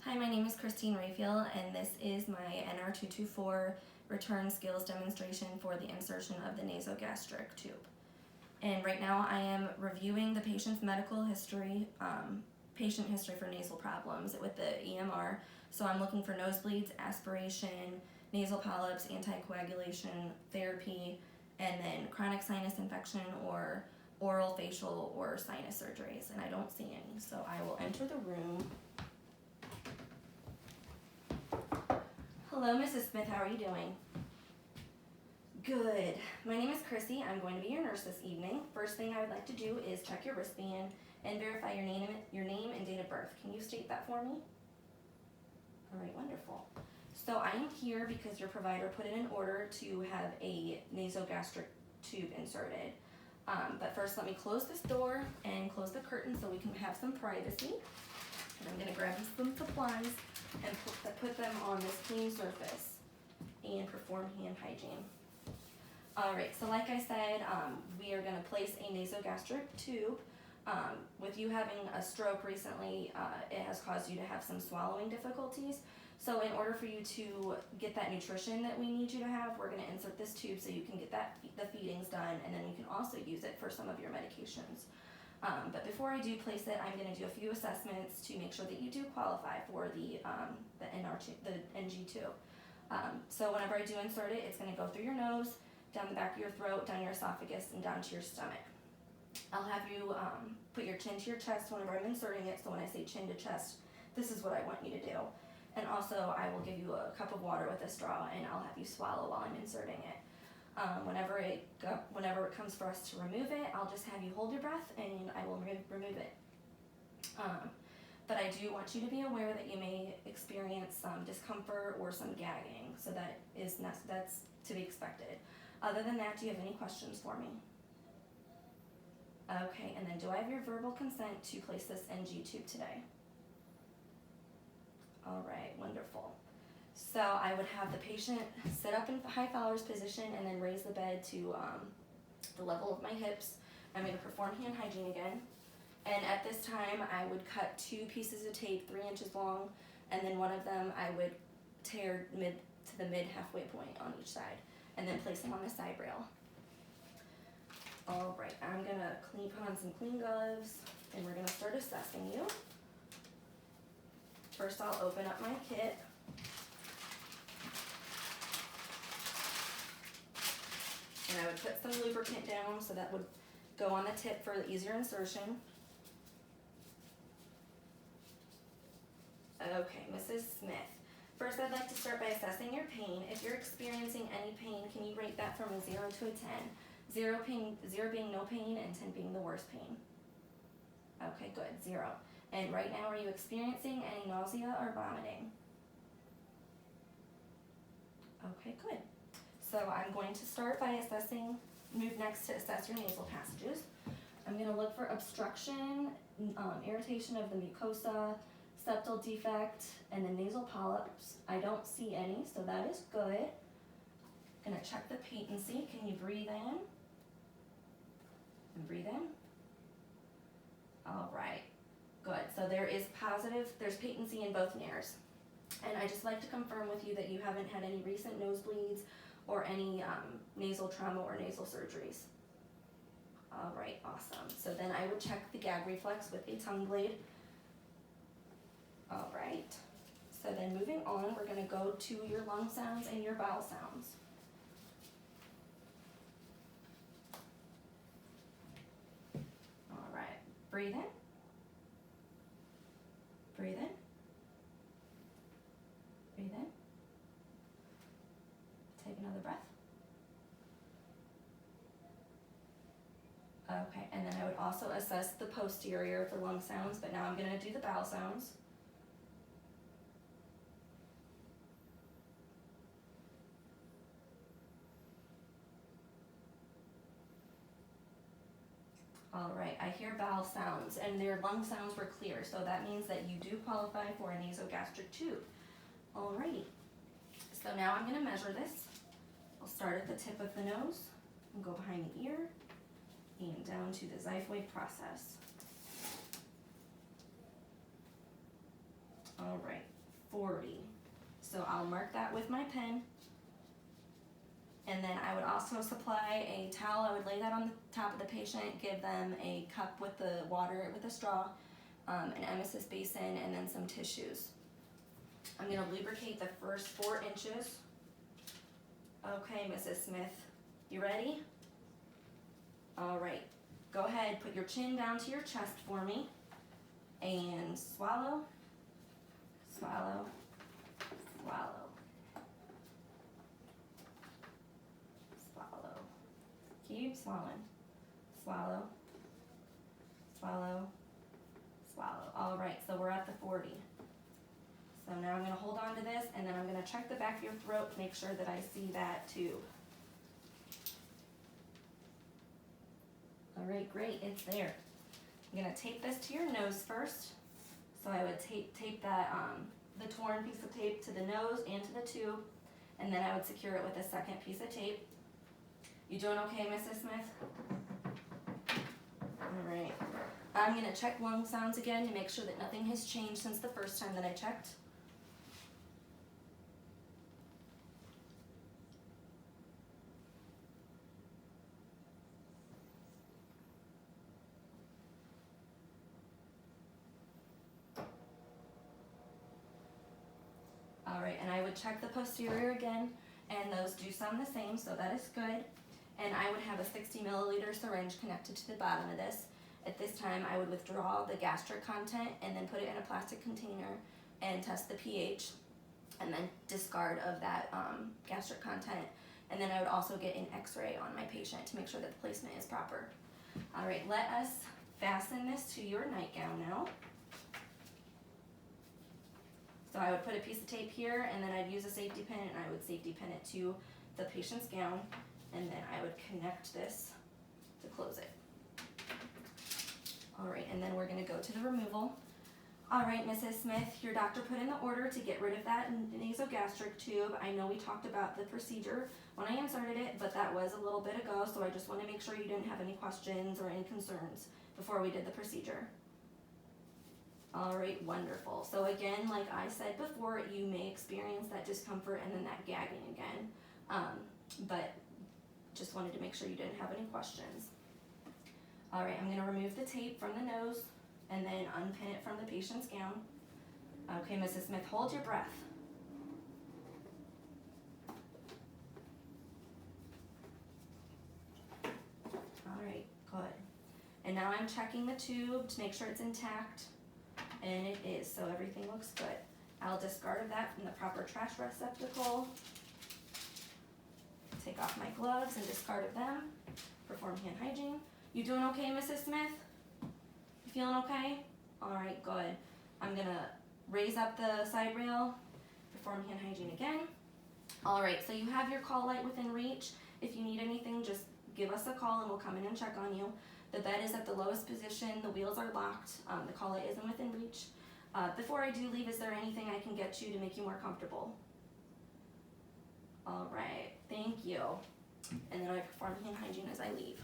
Hi, my name is Christine Rayfield, and this is my NR224 return skills demonstration for the insertion of the nasogastric tube. And right now I am reviewing the patient's medical history, patient history for nasal problems with the EMR. So I'm looking for nosebleeds, aspiration, nasal polyps, anticoagulation therapy, and then chronic sinus infection or oral, facial, or sinus surgeries, and I don't see any. So I will enter the room. Hello, Mrs. Smith, how are you doing? Good. My name is Chrissy. I'm going to be your nurse this evening. First thing I would like to do is check your wristband and verify your name and date of birth. Can you state that for me? All right, wonderful. So I am here because your provider put in an order to have a nasogastric tube inserted. But first let me close this door and close the curtain so we can have some privacy. And I'm going to grab some supplies and put them on this clean surface and perform hand hygiene. Alright, so like I said, we are going to place a nasogastric tube. With you having a stroke recently, it has caused you to have some swallowing difficulties. So in order for you to get that nutrition that we need you to have, we're going to insert this tube so you can get the feedings done, and then you can also use it for some of your medications. But before I do place it, I'm going to do a few assessments to make sure that you do qualify for the NG tube. So whenever I do insert it, it's going to go through your nose, down the back of your throat, down your esophagus, and down to your stomach. I'll have you put your chin to your chest whenever I'm inserting it, so when I say chin to chest, this is what I want you to do. And also, I will give you a cup of water with a straw, and I'll have you swallow while I'm inserting it. Whenever it comes for us to remove it, I'll just have you hold your breath, and I will remove it. But I do want you to be aware that you may experience some discomfort or some gagging, so that's to be expected. Other than that, do you have any questions for me? Okay, and then do I have your verbal consent to place this NG tube today? All right, wonderful. So I would have the patient sit up in high Fowler's position and then raise the bed to the level of my hips. I'm going to perform hand hygiene again. And at this time, I would cut 2 pieces of tape 3 inches long, and then one of them I would tear to the mid halfway point on each side, and then place them on the side rail. All right, I'm going to put on some clean gloves, and we're going to start assessing you. First, I'll open up my kit. And I would put some lubricant down so that would go on the tip for the easier insertion. Okay, Mrs. Smith. First, I'd like to start by assessing your pain. If you're experiencing any pain, can you rate that from a 0 to a 10? 0 being no pain and 10 being the worst pain. Okay, good, 0. And right now, are you experiencing any nausea or vomiting? Okay, good. So I'm going to start by move next to assess your nasal passages. I'm going to look for obstruction, irritation of the mucosa, septal defect, and the nasal polyps. I don't see any, so that is good. I'm going to check the patency. Can you breathe in? And breathe in. All right, good. So there's patency in both nares. And I just like to confirm with you that you haven't had any recent nosebleeds or any nasal trauma or nasal surgeries. All right, awesome. So then I would check the gag reflex with a tongue blade. All right. So then moving on, we're going to go to your lung sounds and your bowel sounds. All right. Breathe in. Breathe in. Breathe in. Take another breath. Okay, and then I would also assess the posterior for lung sounds, but now I'm going to do the bowel sounds. All right, I hear bowel sounds, and their lung sounds were clear, so that means that you do qualify for a nasogastric tube. Alrighty, so now I'm going to measure this. I'll start at the tip of the nose and go behind the ear and down to the xiphoid process. All right, So I'll mark that with my pen. And then I would also supply a towel. I would lay that on the top of the patient, give them a cup with the water with a straw, an emesis basin, and then some tissues. I'm going to lubricate the first 4 inches. Okay, Mrs. Smith, you ready? All right, go ahead, put your chin down to your chest for me, and swallow, swallow, swallow. Keep swallowing. Swallow, swallow, swallow. All right, so we're at the 40. So now I'm going to hold on to this, and then I'm going to check the back of your throat to make sure that I see that tube. All right, great, it's there. I'm going to tape this to your nose first. So I would tape that, the torn piece of tape to the nose and to the tube, and then I would secure it with a second piece of tape. You doing okay, Mrs. Smith? All right. I'm going to check lung sounds again to make sure that nothing has changed since the first time that I checked. All right, and I would check the posterior again, and those do sound the same, so that is good. And I would have a 60 milliliter syringe connected to the bottom of this. At this time, I would withdraw the gastric content and then put it in a plastic container and test the pH, and then discard of that gastric content. And then I would also get an x-ray on my patient to make sure that the placement is proper. All right, let us fasten this to your nightgown now. So I would put a piece of tape here, and then I'd use a safety pin, and I would safety pin it to the patient's gown. And then I would connect this to close it. All right, and then we're going to go to the removal. All right, Mrs. Smith, your doctor put in the order to get rid of that nasogastric tube. I know we talked about the procedure when I inserted it, but that was a little bit ago, so I just want to make sure you didn't have any questions or any concerns before we did the procedure. All right, wonderful. So again, like I said before, you may experience that discomfort and then that gagging again, but just wanted to make sure you didn't have any questions. All right, I'm going to remove the tape from the nose and then unpin it from the patient's gown. Okay, Mrs. Smith, hold your breath. All right, good. And now I'm checking the tube to make sure it's intact, and it is, so everything looks good. I'll discard that from the proper trash receptacle. Take off my gloves and discard of them. Perform hand hygiene. You doing okay, Mrs. Smith? You feeling okay? All right, good. I'm gonna raise up the side rail, perform hand hygiene again. All right, so you have your call light within reach. If you need anything, just give us a call and we'll come in and check on you. The bed is at the lowest position, the wheels are locked, the call light isn't within reach. Before I do leave, is there anything I can get you to make you more comfortable? All right, thank you. And then I perform hand hygiene as I leave.